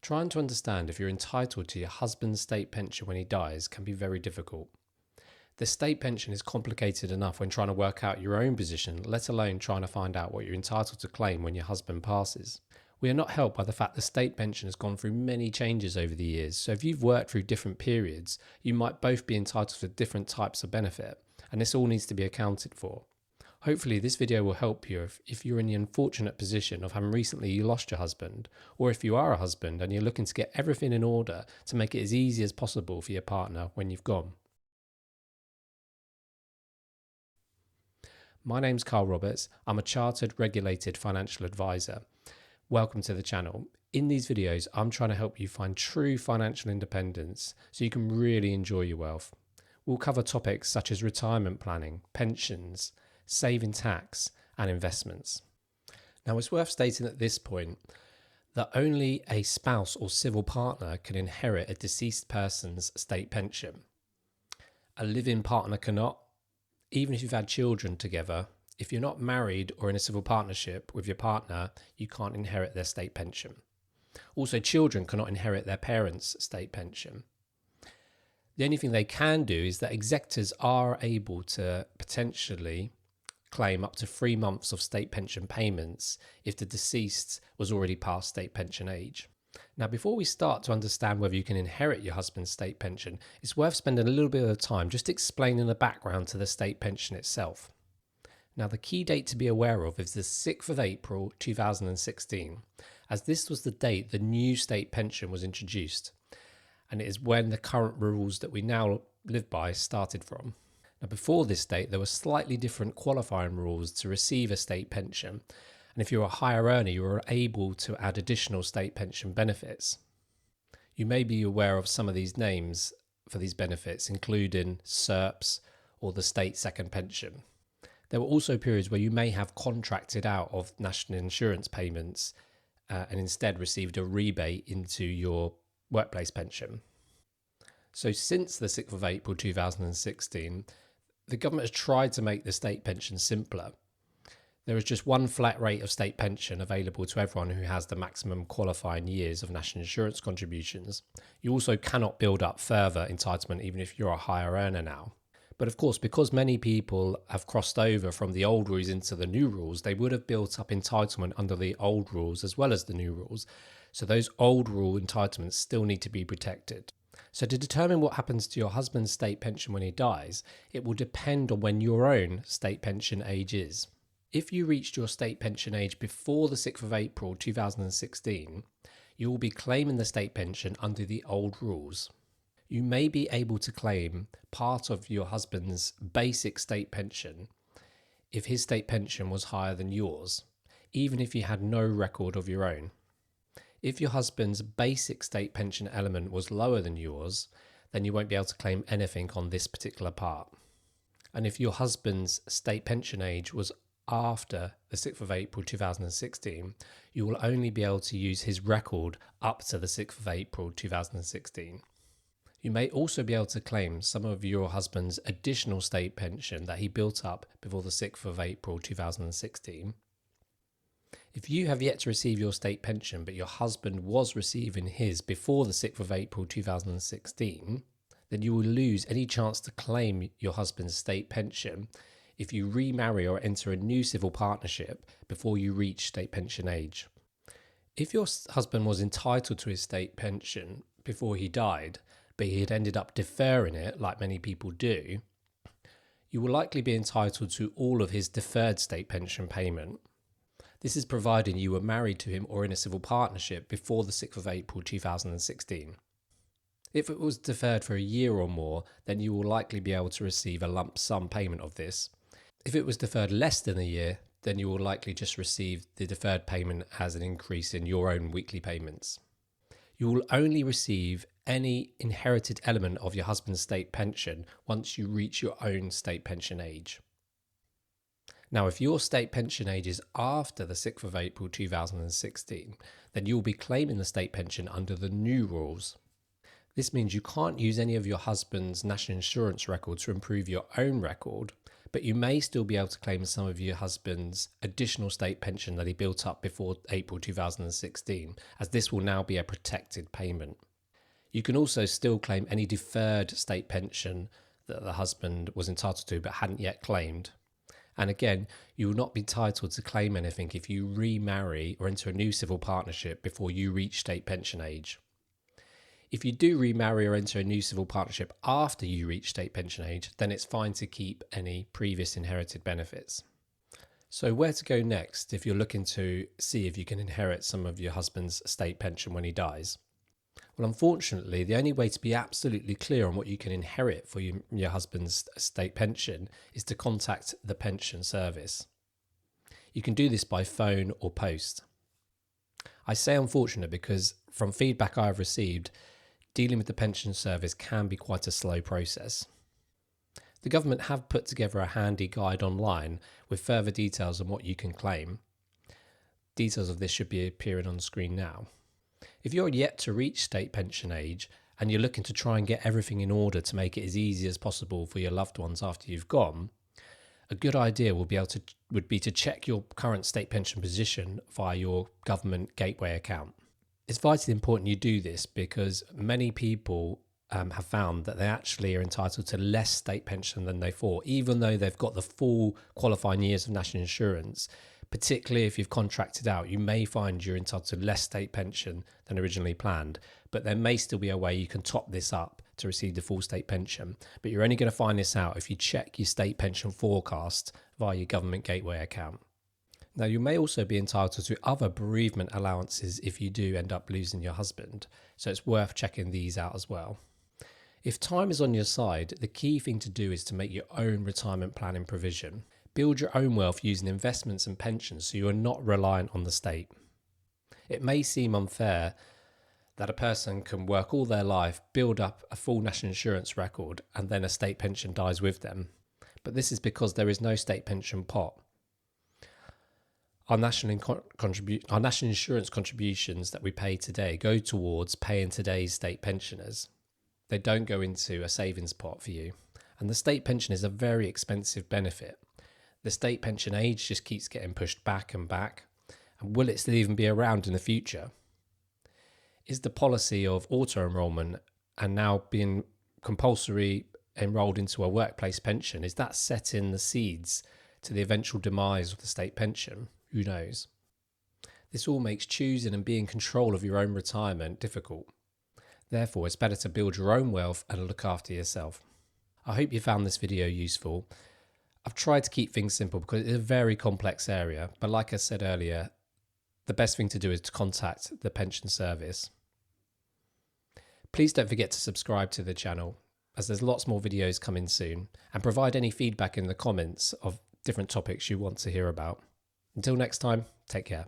Trying to understand if you're entitled to your husband's state pension when he dies can be very difficult. The state pension is complicated enough when trying to work out your own position, let alone trying to find out what you're entitled to claim when your husband passes. We are not helped by the fact the state pension has gone through many changes over the years, so if you've worked through different periods, you might both be entitled to different types of benefit, and this all needs to be accounted for. Hopefully this video will help you if you're in the unfortunate position of having recently lost your husband, or if you are a husband and you're looking to get everything in order to make it as easy as possible for your partner when you've gone. My name's Carl Roberts. I'm a chartered regulated financial advisor. Welcome to the channel. In these videos, I'm trying to help you find true financial independence so you can really enjoy your wealth. We'll cover topics such as retirement planning, pensions, saving tax, and investments. Now, it's worth stating at this point that only a spouse or civil partner can inherit a deceased person's state pension. A living partner cannot. Even if you've had children together, if you're not married or in a civil partnership with your partner, you can't inherit their state pension. Also, children cannot inherit their parents' state pension. The only thing they can do is that executors are able to potentially claim up to 3 months of state pension payments if the deceased was already past state pension age. Now, before we start to understand whether you can inherit your husband's state pension, it's worth spending a little bit of time just explaining the background to the state pension itself. Now, the key date to be aware of is the 6th of April 2016, as this was the date the new state pension was introduced, and it is when the current rules that we now live by started from. Now, before this date, there were slightly different qualifying rules to receive a state pension, and if you're a higher earner, you were able to add additional state pension benefits. You may be aware of some of these names for these benefits, including SERPs or the state second pension. There were also periods where you may have contracted out of national insurance payments and instead received a rebate into your workplace pension. So since the 6th of April 2016, the government has tried to make the state pension simpler. There is just one flat rate of state pension available to everyone who has the maximum qualifying years of national insurance contributions. You also cannot build up further entitlement even if you're a higher earner now. But of course, because many people have crossed over from the old rules into the new rules, they would have built up entitlement under the old rules as well as the new rules. So those old rule entitlements still need to be protected. So to determine what happens to your husband's state pension when he dies, it will depend on when your own state pension age is. If you reached your state pension age before the 6th of April 2016, you will be claiming the state pension under the old rules. You may be able to claim part of your husband's basic state pension if his state pension was higher than yours, even if you had no record of your own. If your husband's basic state pension element was lower than yours, then you won't be able to claim anything on this particular part. And if your husband's state pension age was after the 6th of April 2016, you will only be able to use his record up to the 6th of April 2016. You may also be able to claim some of your husband's additional state pension that he built up before the 6th of April 2016. If you have yet to receive your state pension, but your husband was receiving his before the 6th of April 2016, then you will lose any chance to claim your husband's state pension if you remarry or enter a new civil partnership before you reach state pension age. If your husband was entitled to his state pension before he died, but he had ended up deferring it, like many people do, you will likely be entitled to all of his deferred state pension payment. This is providing you were married to him or in a civil partnership before the 6th of April 2016. If it was deferred for a year or more, then you will likely be able to receive a lump sum payment of this. If it was deferred less than a year, then you will likely just receive the deferred payment as an increase in your own weekly payments. You will only receive any inherited element of your husband's state pension once you reach your own state pension age. Now, if your state pension age is after the 6th of April 2016, then you will be claiming the state pension under the new rules. This means you can't use any of your husband's national insurance record to improve your own record, but you may still be able to claim some of your husband's additional state pension that he built up before April 2016, as this will now be a protected payment. You can also still claim any deferred state pension that the husband was entitled to but hadn't yet claimed. And again, you will not be entitled to claim anything if you remarry or enter a new civil partnership before you reach state pension age. If you do remarry or enter a new civil partnership after you reach state pension age, then it's fine to keep any previous inherited benefits. So where to go next if you're looking to see if you can inherit some of your husband's state pension when he dies? Well, unfortunately, the only way to be absolutely clear on what you can inherit for your husband's state pension is to contact the pension service. You can do this by phone or post. I say unfortunate because from feedback I've received, dealing with the pension service can be quite a slow process. The government have put together a handy guide online with further details on what you can claim. Details of this should be appearing on the screen now. If you're yet to reach state pension age and you're looking to try and get everything in order to make it as easy as possible for your loved ones after you've gone, a good idea would be to check your current state pension position via your government gateway account. It's vitally important you do this because many people have found that they actually are entitled to less state pension than they thought, even though they've got the full qualifying years of national insurance. Particularly if you've contracted out, you may find you're entitled to less state pension than originally planned, but there may still be a way you can top this up to receive the full state pension. But you're only going to find this out if you check your state pension forecast via your government gateway account. Now, you may also be entitled to other bereavement allowances if you do end up losing your husband, so it's worth checking these out as well. If time is on your side, the key thing to do is to make your own retirement planning provision. Build your own wealth using investments and pensions so you are not reliant on the state. It may seem unfair that a person can work all their life, build up a full national insurance record, and then a state pension dies with them. But this is because there is no state pension pot. Our national insurance contributions that we pay today go towards paying today's state pensioners. They don't go into a savings pot for you. And the state pension is a very expensive benefit. The state pension age just keeps getting pushed back and back. And will it still even be around in the future? Is the policy of auto-enrollment and now being compulsory enrolled into a workplace pension, is that setting the seeds to the eventual demise of the state pension? Who knows? This all makes choosing and being in control of your own retirement difficult. Therefore, it's better to build your own wealth and look after yourself. I hope you found this video useful. I've tried to keep things simple because it's a very complex area, but like I said earlier, the best thing to do is to contact the pension service. Please don't forget to subscribe to the channel, as there's lots more videos coming soon, and provide any feedback in the comments of different topics you want to hear about. Until next time, take care.